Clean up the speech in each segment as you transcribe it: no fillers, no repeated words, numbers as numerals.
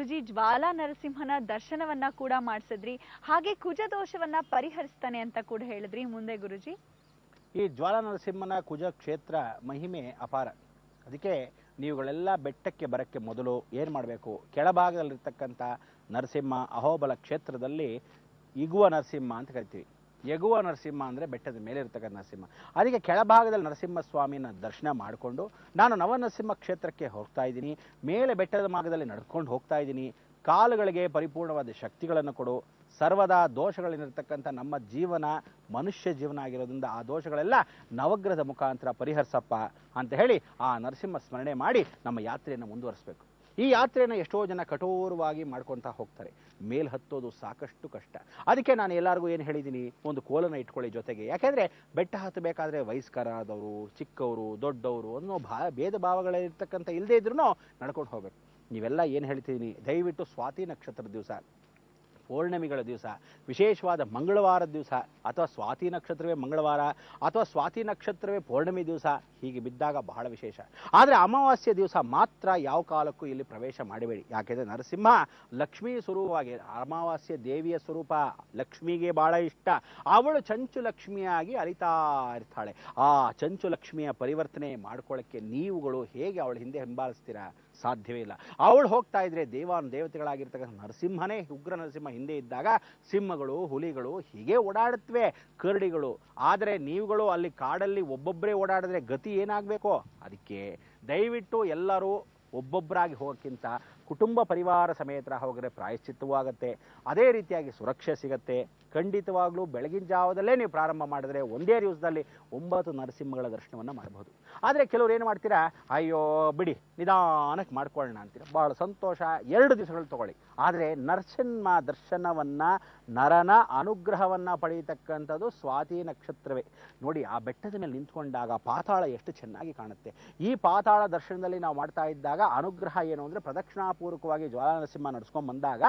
ಗುರುಜಿ ಜ್ವಾಲಾ ನರಸಿಂಹನ ದರ್ಶನವನ್ನ ಕೂಡ ಮಾಡಿಸಿದ್ರಿ, ಹಾಗೆ ಕುಜ ದೋಷವನ್ನ ಪರಿಹರಿಸ್ತಾನೆ ಅಂತ ಕೂಡ ಹೇಳಿದ್ರಿ. ಮುಂದೆ ಗುರುಜಿ, ಈ ಜ್ವಾಲಾ ನರಸಿಂಹನ ಕುಜ ಕ್ಷೇತ್ರ ಮಹಿಮೆ ಅಪಾರ. ಅದಕ್ಕೆ ನೀವುಗಳೆಲ್ಲ ಬೆಟ್ಟಕ್ಕೆ ಬರಕ್ಕೆ ಮೊದಲು ಏನು ಮಾಡಬೇಕು, ಕೆಳಭಾಗದಲ್ಲಿರ್ತಕ್ಕಂಥ ನರಸಿಂಹ ಅಹೋಬಲ ಕ್ಷೇತ್ರದಲ್ಲಿ ಇಗುವ ನರಸಿಂಹ ಅಂತ ಕರಿತೀವಿ. ಎಗುವ ನರಸಿಂಹ ಅಂದರೆ ಬೆಟ್ಟದ ಮೇಲೆ ಇರ್ತಕ್ಕಂಥ ನರಸಿಂಹ. ಅದಕ್ಕೆ ಕೆಳಭಾಗದಲ್ಲಿ ನರಸಿಂಹ ಸ್ವಾಮಿನ ದರ್ಶನ ಮಾಡಿಕೊಂಡು ನಾನು ನವನರಸಿಂಹ ಕ್ಷೇತ್ರಕ್ಕೆ ಹೋಗ್ತಾ ಇದ್ದೀನಿ. ಮೇಲೆ ಬೆಟ್ಟದ ಮಾರ್ಗದಲ್ಲಿ ನಡ್ಕೊಂಡು ಹೋಗ್ತಾ ಇದ್ದೀನಿ. ಕಾಲುಗಳಿಗೆ ಪರಿಪೂರ್ಣವಾದ ಶಕ್ತಿಗಳನ್ನು ಕೊಡು. ಸರ್ವದಾ ದೋಷಗಳೇನಿರ್ತಕ್ಕಂಥ ನಮ್ಮ ಜೀವನ ಮನುಷ್ಯ ಜೀವನ ಆಗಿರೋದ್ರಿಂದ ಆ ದೋಷಗಳೆಲ್ಲ ನವಗ್ರಹದ ಮುಖಾಂತರ ಪರಿಹರಿಸಪ್ಪ ಅಂತ ಹೇಳಿ ಆ ನರಸಿಂಹ ಸ್ಮರಣೆ ಮಾಡಿ ನಮ್ಮ ಯಾತ್ರೆಯನ್ನು ಮುಂದುವರಿಸಬೇಕು. ಈ ಯಾತ್ರೆಯನ್ನು ಎಷ್ಟೋ ಜನ ಕಠೋರವಾಗಿ ಮಾಡ್ಕೊತಾ ಹೋಗ್ತಾರೆ. ಮೇಲ್ ಹತ್ತೋದು ಸಾಕಷ್ಟು ಕಷ್ಟ. ಅದಕ್ಕೆ ನಾನು ಎಲ್ಲರಿಗೂ ಏನು ಹೇಳಿದ್ದೀನಿ, ಒಂದು ಕೋಲನ್ನು ಇಟ್ಕೊಳ್ಳಿ ಜೊತೆಗೆ. ಯಾಕೆಂದರೆ ಬೆಟ್ಟ ಹತ್ತಬೇಕಾದ್ರೆ ವಯಸ್ಕರಾದವರು, ಚಿಕ್ಕವರು, ದೊಡ್ಡವರು ಅನ್ನೋ ಭೇದ ಭಾವಗಳಿರ್ತಕ್ಕಂಥ ಇಲ್ಲದೇ ಇದ್ರೂ ನಡ್ಕೊಂಡು ಹೋಗ್ಬೇಕು. ನೀವೆಲ್ಲ ಏನು ಹೇಳ್ತಿದ್ದೀನಿ, ದಯವಿಟ್ಟು ಸ್ವಾತಿ ನಕ್ಷತ್ರದ ದಿವಸ, ಪೌರ್ಣಮಿಗಳ ದಿವಸ, ವಿಶೇಷವಾದ ಮಂಗಳವಾರದ ದಿವಸ, ಅಥವಾ ಸ್ವಾತಿ ನಕ್ಷತ್ರವೇ ಮಂಗಳವಾರ ಅಥವಾ ಸ್ವಾತಿ ನಕ್ಷತ್ರವೇ ಪೌರ್ಣಮಿ ದಿವಸ ಹೀಗೆ ಬಿದ್ದಾಗ ಬಹಳ ವಿಶೇಷ. ಆದರೆ ಅಮಾವಾಸ್ಯೆ ದಿವಸ ಮಾತ್ರ ಯಾವ ಕಾಲಕ್ಕೂ ಇಲ್ಲಿ ಪ್ರವೇಶ ಮಾಡಬೇಡಿ. ಯಾಕೆಂದರೆ ನರಸಿಂಹ ಲಕ್ಷ್ಮೀ ಸ್ವರೂಪವಾಗಿ, ಅಮಾವಾಸ್ಯೆ ದೇವಿಯ ಸ್ವರೂಪ, ಲಕ್ಷ್ಮಿಗೆ ಬಹಳ ಇಷ್ಟ. ಅವಳು ಚಂಚು ಲಕ್ಷ್ಮಿಯಾಗಿ ಅರಿತಾ ಇರ್ತಾಳೆ. ಆ ಚಂಚು ಲಕ್ಷ್ಮಿಯ ಪರಿವರ್ತನೆ ಮಾಡ್ಕೊಳ್ಳೋಕ್ಕೆ ನೀವುಗಳು ಹೇಗೆ ಅವಳ ಹಿಂದೆ ಹಿಂಬಾಲಿಸ್ತೀರಾ? ಸಾಧ್ಯವೇ ಇಲ್ಲ. ಅವಳು ಹೋಗ್ತಾ ಇದ್ರೆ ದೇವತೆಗಳಾಗಿರ್ತಕ್ಕಂಥ ನರಸಿಂಹನೇ, ಉಗ್ರ ನರಸಿಂಹ ಹಿಂದೆ ಇದ್ದಾಗ ಸಿಂಹಗಳು, ಹುಲಿಗಳು ಹೀಗೆ ಓಡಾಡುತ್ತವೆ, ಕರಡಿಗಳು. ಆದರೆ ನೀವುಗಳು ಅಲ್ಲಿ ಕಾಡಲ್ಲಿ ಒಬ್ಬೊಬ್ಬರೇ ಓಡಾಡಿದ್ರೆ ಗತಿ ಏನಾಗಬೇಕೋ? ಅದಕ್ಕೆ ದಯವಿಟ್ಟು ಎಲ್ಲರೂ ಒಬ್ಬೊಬ್ಬರಾಗಿ ಹೋಗೋಕ್ಕಿಂತ ಕುಟುಂಬ ಪರಿವಾರ ಸಮೇತ ಹೋದರೆ ಪ್ರಾಯಶ್ಚಿತ್ತವೂ ಆಗುತ್ತೆ. ಅದೇ ರೀತಿಯಾಗಿ ಸುರಕ್ಷೆ ಸಿಗತ್ತೆ. ಖಂಡಿತವಾಗ್ಲೂ ಬೆಳಗಿನ ಜಾವದಲ್ಲೇ ನೀವು ಪ್ರಾರಂಭ ಮಾಡಿದ್ರೆ ಒಂದೇ ದಿವಸದಲ್ಲಿ 9 ನರಸಿಂಹಗಳ ದರ್ಶನವನ್ನು ಮಾಡಬಹುದು. ಆದರೆ ಕೆಲವರು ಏನು ಮಾಡ್ತೀರಾ, ಅಯ್ಯೋ ಬಿಡಿ ನಿಧಾನಕ್ಕೆ ಮಾಡ್ಕೊಳ್ಳೋಣ ಅಂತೀರ. ಭಾಳ ಸಂತೋಷ, 2 ದಿವಸಗಳು ತಗೊಳ್ಳಿ. ಆದರೆ ನರಸಿಂಹ ದರ್ಶನವನ್ನು, ನರನ ಅನುಗ್ರಹವನ್ನು ಪಡೆಯತಕ್ಕಂಥದ್ದು ಸ್ವಾತಿ ನಕ್ಷತ್ರವೇ. ನೋಡಿ, ಆ ಬೆಟ್ಟದ ಮೇಲೆ ನಿಂತ್ಕೊಂಡಾಗ ಪಾತಾಳ ಎಷ್ಟು ಚೆನ್ನಾಗಿ ಕಾಣುತ್ತೆ. ಈ ಪಾತಾಳ ದರ್ಶನದಲ್ಲಿ ನಾವು ಮಾಡ್ತಾ ಇದ್ದಾಗ ಅನುಗ್ರಹ ಏನು ಅಂದರೆ, ಪ್ರದಕ್ಷಿಣಾಪೂರ್ವಕವಾಗಿ ಜ್ವಾಲಾ ನರಸಿಂಹ ನಡ್ಸ್ಕೊಂಡು ಬಂದಾಗ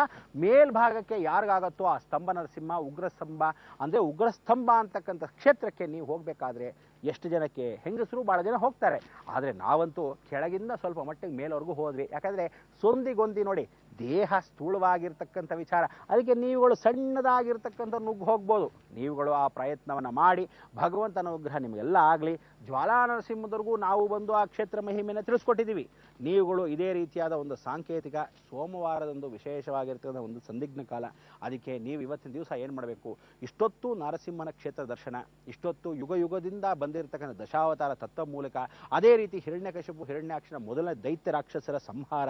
ಮೇಲ್ಭಾಗಕ್ಕೆ ಯಾರಿಗಾಗತ್ತೋ ಆ ಸ್ತಂಭ ನರಸಿಂಹ, ಉಗ್ರಸ್ತಂಭ ಅಂದರೆ ಉಗ್ರಸ್ತಂಭ ಅಂತಕ್ಕಂಥ ಕ್ಷೇತ್ರಕ್ಕೆ ನೀವು ಹೋಗಬೇಕಾದ್ರೆ ಎಷ್ಟು ಜನಕ್ಕೆ, ಹೆಂಗಸರು ಭಾಳ ಜನ ಹೋಗ್ತಾರೆ. ಆದರೆ ನಾವಂತೂ ಕೆಳಗಿಂದ ಸ್ವಲ್ಪ ಮಟ್ಟಿಗೆ ಮೇಲವರೆಗೂ ಹೋದ್ವಿ. ಯಾಕಂದರೆ ಸೊಂದಿಗೊಂದಿ ನೋಡಿ, ದೇಹ ಸ್ಥೂಲವಾಗಿರ್ತಕ್ಕಂಥ ವಿಚಾರ. ಅದಕ್ಕೆ ನೀವುಗಳು ಸಣ್ಣದಾಗಿರ್ತಕ್ಕಂಥ ನುಗ್ಗು ಹೋಗ್ಬೋದು. ನೀವುಗಳು ಆ ಪ್ರಯತ್ನವನ್ನು ಮಾಡಿ ಭಗವಂತನ ಅನುಗ್ರಹ ನಿಮಗೆಲ್ಲ ಆಗಲಿ. ಜ್ವಾಲಾ ನರಸಿಂಹದವರೆಗೂ ನಾವು ಬಂದು ಆ ಕ್ಷೇತ್ರ ಮಹಿಮೆಯನ್ನು ತಿಳಿಸ್ಕೊಟ್ಟಿದ್ದೀವಿ. ನೀವುಗಳು ಇದೇ ರೀತಿಯಾದ ಒಂದು ಸಾಂಕೇತಿಕ ಸೋಮವಾರದಂದು ವಿಶೇಷವಾಗಿರ್ತಕ್ಕಂಥ ಒಂದು ಸಂದಿಗ್ಧ ಕಾಲ. ಅದಕ್ಕೆ ನೀವು ಇವತ್ತಿನ ದಿವಸ ಏನು ಮಾಡಬೇಕು, ಇಷ್ಟೊತ್ತು ನರಸಿಂಹನ ಕ್ಷೇತ್ರ ದರ್ಶನ, ಇಷ್ಟೊತ್ತು ಯುಗ ಯುಗದಿಂದ ಬಂದಿರತಕ್ಕಂಥ ದಶಾವತಾರ ತತ್ವ ಮೂಲಕ, ಅದೇ ರೀತಿ ಹಿರಣ್ಯಕಶಿಪು ಹಿರಣ್ಯಾಕ್ಷನ ಮೊದಲನೇ ದೈತ್ಯ ರಾಕ್ಷಸರ ಸಂಹಾರ,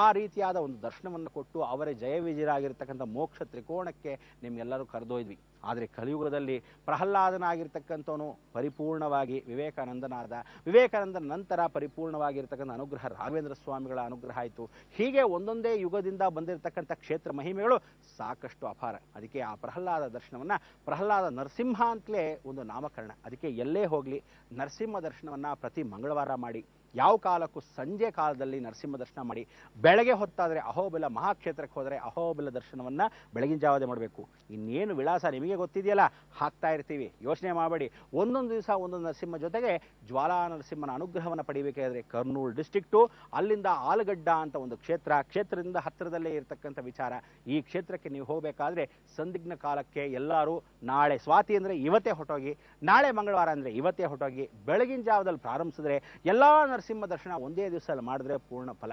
ಆ ರೀತಿಯಾದ ಒಂದು ದರ್ಶನವನ್ನು ಕೊಟ್ಟು ಅವರೇ ಜಯವಿಜಯರಾಗಿರ್ತಕ್ಕಂಥ ಮೋಕ್ಷ ತ್ರಿಕೋಣಕ್ಕೆ ನಿಮ್ಗೆಲ್ಲರೂ ಕರೆದೊಯ್ದ್ವಿ. ಆದರೆ ಕಲಿಯುಗದಲ್ಲಿ ಪ್ರಹ್ಲಾದನಾಗಿರ್ತಕ್ಕಂಥವನು ಪರಿಪೂರ್ಣವಾಗಿ ವಿವೇಕಾನಂದನಾದ, ವಿವೇಕಾನಂದನ ನಂತರ ಪರಿಪೂರ್ಣವಾಗಿರ್ತಕ್ಕಂಥ ಅನುಗ್ರಹ ರಾಘವೇಂದ್ರ ಸ್ವಾಮಿಗಳ ಅನುಗ್ರಹ ಆಯಿತು. ಹೀಗೆ ಒಂದೊಂದೇ ಯುಗದಿಂದ ಬಂದಿರತಕ್ಕಂಥ ಕ್ಷೇತ್ರ ಮಹಿಮೆಗಳು ಸಾಕಷ್ಟು ಅಪಾರ. ಅದಕ್ಕೆ ಆ ಪ್ರಹ್ಲಾದ ದರ್ಶನವನ್ನು ಪ್ರಹ್ಲಾದ ನರಸಿಂಹ ಅಂತಲೇ ಒಂದು ನಾಮಕರಣ. ಅದಕ್ಕೆ ಎಲ್ಲೇ ಹೋಗಲಿ ನರಸಿಂಹ ದರ್ಶನವನ್ನು ಪ್ರತಿ ಮಂಗಳವಾರ ಮಾಡಿ. ಯಾವ ಕಾಲಕ್ಕೂ ಸಂಜೆ ಕಾಲದಲ್ಲಿ ನರಸಿಂಹ ದರ್ಶನ ಮಾಡಿ. ಬೆಳಗ್ಗೆ ಹೊತ್ತಾದರೆ ಅಹೋಬಿಲ ಮಹಾಕ್ಷೇತ್ರಕ್ಕೆ ಹೋದರೆ ಅಹೋಬಿಲ ದರ್ಶನವನ್ನು ಬೆಳಗಿನ ಜಾವದೆ ಮಾಡಬೇಕು. ಇನ್ನೇನು ವಿಳಾಸ ನಿಮಗೆ ಗೊತ್ತಿದೆಯಲ್ಲ, ಹಾಕ್ತಾ ಇರ್ತೀವಿ, ಯೋಚನೆ ಮಾಡಬೇಡಿ. ಒಂದೊಂದು ದಿವಸ ಒಂದೊಂದು ನರಸಿಂಹ ಜೊತೆಗೆ ಜ್ವಾಲಾ ನರಸಿಂಹನ ಅನುಗ್ರಹವನ್ನು ಪಡಿಬೇಕಾದ್ರೆ ಕರ್ನೂಲ್ ಡಿಸ್ಟ್ರಿಕ್ಟು, ಅಲ್ಲಿಂದ ಆಲಗಡ್ಡ ಅಂತ ಒಂದು ಕ್ಷೇತ್ರದಿಂದ ಹತ್ತಿರದಲ್ಲೇ ಇರತಕ್ಕಂಥ ವಿಚಾರ. ಈ ಕ್ಷೇತ್ರಕ್ಕೆ ನೀವು ಹೋಗಬೇಕಾದ್ರೆ ಸಂದಿಗ್ಧ ಕಾಲಕ್ಕೆ ಎಲ್ಲರೂ ನಾಳೆ ಸ್ವಾತಿ ಅಂದರೆ ಇವತ್ತೇ ಹೊರಟೋಗಿ, ನಾಳೆ ಮಂಗಳವಾರ ಅಂದರೆ ಇವತ್ತೇ ಹೊರಟೋಗಿ ಬೆಳಗಿನ ಜಾವದಲ್ಲಿ ಪ್ರಾರಂಭಿಸಿದ್ರೆ ಎಲ್ಲ ನರಸಿಂಹ ದರ್ಶನ ಒಂದೇ ದಿವಸದಲ್ಲಿ ಮಾಡಿದ್ರೆ ಪೂರ್ಣ ಫಲ.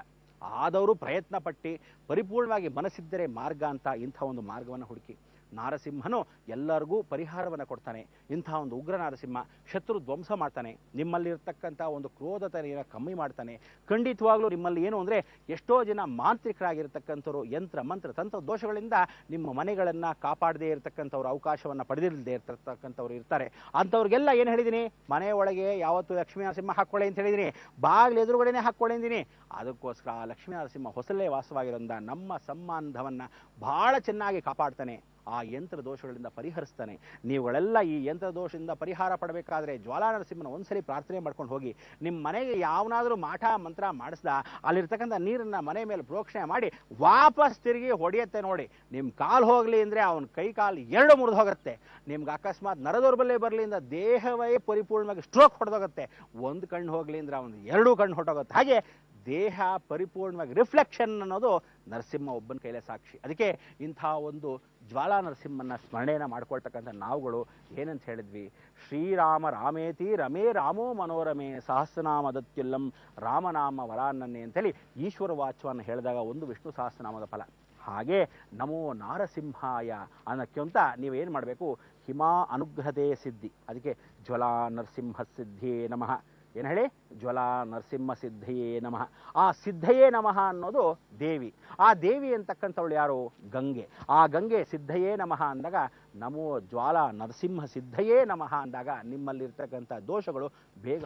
ಆದವರು ಪ್ರಯತ್ನ ಪಟ್ಟು ಪರಿಪೂರ್ಣವಾಗಿ ಮನಸ್ಸಿದ್ದರೆ ಮಾರ್ಗ ಅಂತ ಇಂಥ ಒಂದು ಮಾರ್ಗವನ್ನು ಹುಡುಕಿ. ನಾರಸಿಂಹನು ಎಲ್ಲರಿಗೂ ಪರಿಹಾರವನ್ನು ಕೊಡ್ತಾನೆ. ಇಂಥ ಒಂದು ಉಗ್ರ ನರಸಿಂಹ ಶತ್ರು ಧ್ವಂಸ ಮಾಡ್ತಾನೆ. ನಿಮ್ಮಲ್ಲಿರ್ತಕ್ಕಂಥ ಒಂದು ಕ್ರೋಧತೆಯನ್ನು ಕಮ್ಮಿ ಮಾಡ್ತಾನೆ. ಖಂಡಿತವಾಗ್ಲೂ ನಿಮ್ಮಲ್ಲಿ ಏನು ಅಂದರೆ, ಎಷ್ಟೋ ಜನ ಮಾಂತ್ರಿಕರಾಗಿರ್ತಕ್ಕಂಥವ್ರು ಯಂತ್ರ ಮಂತ್ರ ತಂತ್ರ ದೋಷಗಳಿಂದ ನಿಮ್ಮ ಮನೆಗಳನ್ನು ಕಾಪಾಡದೇ ಇರತಕ್ಕಂಥವ್ರು, ಅವಕಾಶವನ್ನು ಪಡೆದಿಲ್ಲದೆ ಇರತಕ್ಕಂಥವ್ರು ಇರ್ತಾರೆ. ಅಂಥವ್ರಿಗೆಲ್ಲ ಏನು ಹೇಳಿದ್ದೀನಿ, ಮನೆ ಒಳಗೆ ಯಾವತ್ತು ಲಕ್ಷ್ಮೀ ನರಸಿಂಹ ಹಾಕ್ಕೊಳ್ಳಿ ಅಂತ ಹೇಳಿದ್ದೀನಿ, ಬಾಗಿಲು ಎದುರುಗಡೆನೇ ಹಾಕ್ಕೊಂಡಿದ್ದೀನಿ. ಅದಕ್ಕೋಸ್ಕರ ಲಕ್ಷ್ಮೀ ನರಸಿಂಹ ಹೊಸಲೇ ವಾಸವಾಗಿರೋದ್ರಿಂದ ನಮ್ಮ ಸಂಬಂಧವನ್ನು ಭಾಳ ಚೆನ್ನಾಗಿ ಕಾಪಾಡ್ತಾನೆ. ಆ ಯಂತ್ರ ದೋಷಗಳಿಂದ ಪರಿಹರಿಸ್ತಾನೆ. ನೀವುಗಳೆಲ್ಲ ಈ ಯಂತ್ರ ದೋಷದಿಂದ ಪರಿಹಾರ ಪಡಬೇಕಾದ್ರೆ ಜ್ವಾಲಾ ನರಸಿಂಹನ ಒಂದ್ಸರಿ ಪ್ರಾರ್ಥನೆ ಮಾಡ್ಕೊಂಡು ಹೋಗಿ. ನಿಮ್ಮ ಮನೆಗೆ ಯಾವನಾದರೂ ಮಾಟ ಮಂತ್ರ ಮಾಡಿಸ್ದ ಅಲ್ಲಿರ್ತಕ್ಕಂಥ ನೀರನ್ನು ಮನೆ ಮೇಲೆ ಪ್ರೋಕ್ಷಣೆ ಮಾಡಿ ವಾಪಸ್ ತಿರುಗಿ ಹೊಡೆಯುತ್ತೆ ನೋಡಿ. ನಿಮ್ಮ ಕಾಲು ಹೋಗಲಿ ಅಂದರೆ ಅವನ ಕೈ ಕಾಲು 2 ಮುರಿದು ಹೋಗುತ್ತೆ. ನಿಮ್ಗೆ ಅಕಸ್ಮಾತ್ ನರದೌರ್ಬಲ್ಯ ಬರಲಿ ಅಂದರೆ ದೇಹವೇ ಪರಿಪೂರ್ಣವಾಗಿ ಸ್ಟ್ರೋಕ್ ಹೊಡೆದೋಗುತ್ತೆ. ಒಂದು ಕಣ್ಣು ಹೋಗಲಿ ಅಂದರೆ ಅವನು 2 ಕಣ್ಣು ಹೊಟ್ಟೋಗುತ್ತೆ. ಹಾಗೆ ದೇಹ ಪರಿಪೂರ್ಣವಾಗಿ ರಿಫ್ಲೆಕ್ಷನ್ ಅನ್ನೋದು ನರಸಿಂಹ ಒಬ್ಬನ ಕೈಲೇ ಸಾಕ್ಷಿ. ಅದಕ್ಕೆ ಇಂಥ ಒಂದು ಜ್ವಾಲಾ ನರಸಿಂಹನ ಸ್ಮರಣೆಯನ್ನು ಮಾಡ್ಕೊಳ್ತಕ್ಕಂಥ ನಾವುಗಳು ಏನಂತ ಹೇಳಿದ್ವಿ, ಶ್ರೀರಾಮ ರಾಮೇತಿ ರಮೇ ರಾಮೋ ಮನೋರಮೆ ಸಹಸ್ರನಾಮದತ್ಯುಲ್ಲಂ ರಾಮನಾಮ ವರಾನನ್ನೇ ಅಂತೇಳಿ ಈಶ್ವರ ವಾಚ್ಯವನ್ನು ಹೇಳಿದಾಗ ಒಂದು ವಿಷ್ಣು ಸಹಸ್ರನಾಮದ ಫಲ. ಹಾಗೆ ನಮೋ ನಾರಸಿಂಹಾಯ ಅನ್ನೋಕ್ಕಿಂತ ನೀವೇನು ಮಾಡಬೇಕು, ಹಿಮಾ ಅನುಗ್ರಹದೇ ಸಿದ್ಧಿ. ಅದಕ್ಕೆ ಜ್ವಲಾ ನರಸಿಂಹ ಸಿದ್ಧಿಯೇ ನಮಃ. ಏನು ಹೇಳಿ, ಜ್ವಲಾ ನರಸಿಂಹ ಸಿದ್ಧಯೇ ನಮಃ. ಆ ಸಿದ್ಧಯೇ ನಮಃ ಅನ್ನೋದು ದೇವಿ. ಆ ದೇವಿ ಅಂತಕ್ಕಂಥವಳು ಯಾರು, ಗಂಗೆ. ಆ ಗಂಗೆ ಸಿದ್ಧಯೇ ನಮಃ ಅಂದಾಗ, ನಮೋ ಜ್ವಾಲಾ ನರಸಿಂಹ ಸಿದ್ಧಯೇ ನಮಃ ಅಂದಾಗ ನಿಮ್ಮಲ್ಲಿರ್ತಕ್ಕಂಥ ದೋಷಗಳು ಬೇಗ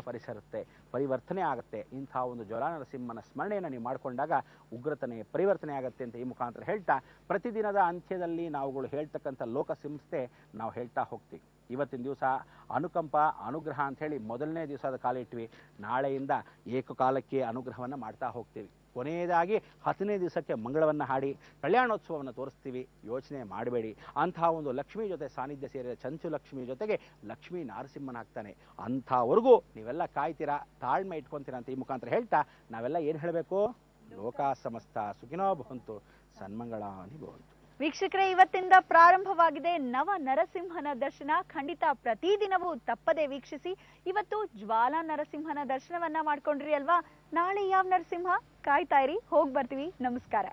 ಪರಿವರ್ತನೆ ಆಗುತ್ತೆ. ಇಂಥ ಒಂದು ಜ್ವಾಲಾ ನರಸಿಂಹನ ಸ್ಮರಣೆಯನ್ನು ನೀವು ಮಾಡಿಕೊಂಡಾಗ ಉಗ್ರತನೆ ಪರಿವರ್ತನೆ ಆಗುತ್ತೆ ಅಂತ ಈ ಮುಖಾಂತರ ಹೇಳ್ತಾ, ಪ್ರತಿದಿನದ ಅಂತ್ಯದಲ್ಲಿ ನಾವುಗಳು ಹೇಳ್ತಕ್ಕಂಥ ಲೋಕ ಸಂಸ್ಥೆ ನಾವು ಹೇಳ್ತಾ ಹೋಗ್ತೀವಿ. ಇವತ್ತಿನ ದಿವಸ ಅನುಕಂಪ ಅನುಗ್ರಹ ಅಂಥೇಳಿ ಮೊದಲನೇ ದಿವಸದ ಕಾಲ ಇಟ್ವಿ. ನಾಳೆಯಿಂದ ಏಕಕಾಲಕ್ಕೆ ಅನುಗ್ರಹವನ್ನು ಮಾಡ್ತಾ ಹೋಗ್ತೀವಿ. ಕೊನೆಯದಾಗಿ 10ನೇ ದಿವಸಕ್ಕೆ ಮಂಗಳವನ್ನು ಹಾಡಿ ಕಲ್ಯಾಣೋತ್ಸವವನ್ನು ತೋರಿಸ್ತೀವಿ. ಯೋಚನೆ ಮಾಡಬೇಡಿ, ಅಂತಹ ಒಂದು ಲಕ್ಷ್ಮೀ ಜೊತೆ ಸಾನ್ನಿಧ್ಯ ಸೇರಿದ ಚಂಚು ಲಕ್ಷ್ಮಿ ಜೊತೆಗೆ ಲಕ್ಷ್ಮೀ ನರಸಿಂಹನಾಗ್ತಾನೆ. ಅಂಥವರೆಗೂ ನೀವೆಲ್ಲ ಕಾಯ್ತೀರಾ, ತಾಳ್ಮೆ ಇಟ್ಕೊತೀರಾ ಅಂತ ಈ ಮುಖಾಂತರ ಹೇಳ್ತಾ ನಾವೆಲ್ಲ ಏನು ಹೇಳಬೇಕು, ಲೋಕ ಸಮಸ್ತ ಸುಖಿನೋ ಭವಂತು, ಸನ್ಮಂಗಳಾನಿ ಭವಂತು. ವೀಕ್ಷಕರೇ, ಇವತ್ತಿಂದ ಪ್ರಾರಂಭವಾಗಿದೆ ನವ ನರಸಿಂಹನ ದರ್ಶನ. ಖಂಡಿತ ಪ್ರತಿದಿನವೂ ತಪ್ಪದೆ ವೀಕ್ಷಿಸಿ. ಇವತ್ತು ಜ್ವಾಲಾ ನರಸಿಂಹನ ದರ್ಶನವನ್ನ ಮಾಡ್ಕೊಂಡ್ರಿ ಅಲ್ವಾ? ನಾಳೆ ಯಾವ ನರಸಿಂಹ, ಕಾಯ್ತಾ ಇರಿ, ಹೋಗಿ ಬರ್ತೀವಿ. ನಮಸ್ಕಾರ.